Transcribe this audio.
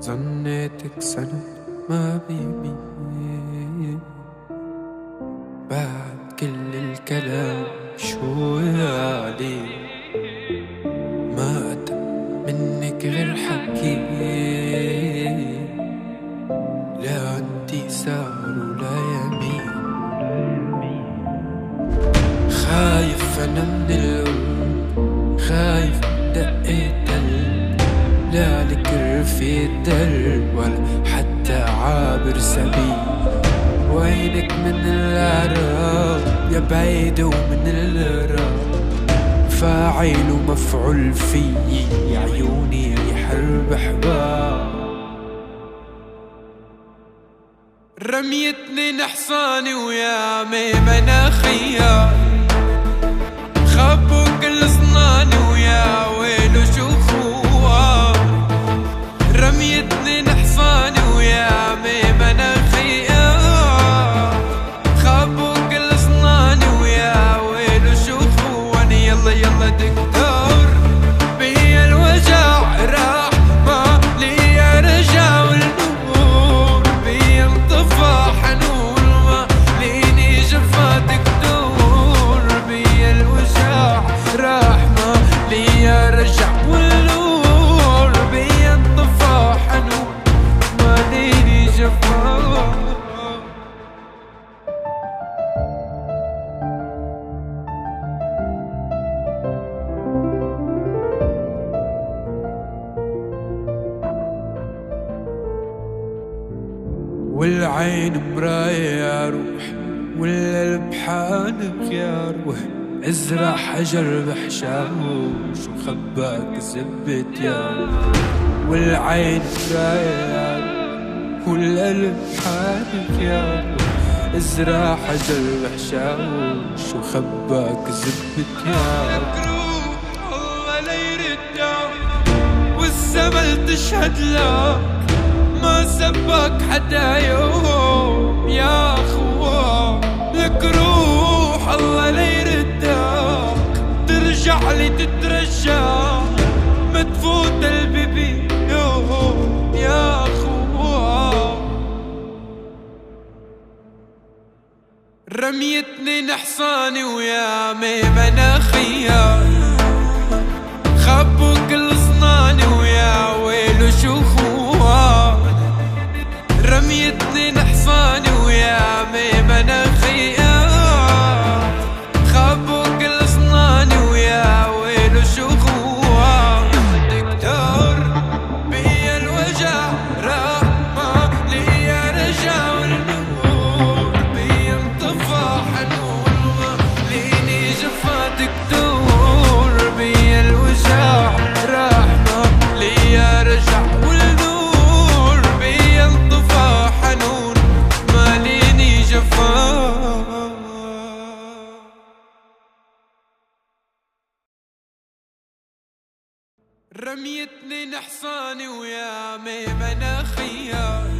ظنيتك سنة ما بيبي بعد كل الكلام شو عليه ما أتى منك غير حكي لا انتي سار ولا يمين خايف أنا من القلب خايف دقيت لا لك رفيق درب ولا حتى عابر سبيل وينك من العراق يا بعيد ومن الراب فاعل ومفعول فيي يا عيوني حرب حباب رميتني نحصاني ويا ميمنة خيار خبوا كل صناني ويا ويلو شو خوار رميتني نحصاني ويا ميمنة خيار خبوا كل صناني ويا ويلو شو خواني يلا يلا دكتور بيا الوجع راح ما لي رجع والنور بيا انطفى حنون ما ليني جفا دكتور بيا الوجع راح ما لي رجع والنور بيا انطفى حنون ما ليني جفا والعين مراية يا روح والقلب حانق يا روح ازرع حجر بحشاوش وخباك زبت يا روح والعين مراية يا روح والقلب حانق يا روح ازرع حجر بحشاوش وخباك زبت يا روح الله لا يردك والزمن تشهد لك ما سبك حدا يوم يا اخوة لك روح الله لا يردك ترجع لي تترجى ما تفوت البيبي يوم يا اخوة رميتني نحصاني ويا ميمنة خيار خبوا كل صناني ويا ويلو شو خوار رميتني نحصاني ويا ميمنة خيار خبوا كل صناني ويا ويلو شو خوار دكتور بيا الوجع راح ما لي رجع والنور بيا انطفى حنون ما ليني جفا دكتور بيا الوجع راح ما لي رجع والنور بيا انطفى حنون ما ليني جفا رميتني نحصاني ويا ميمنة خيار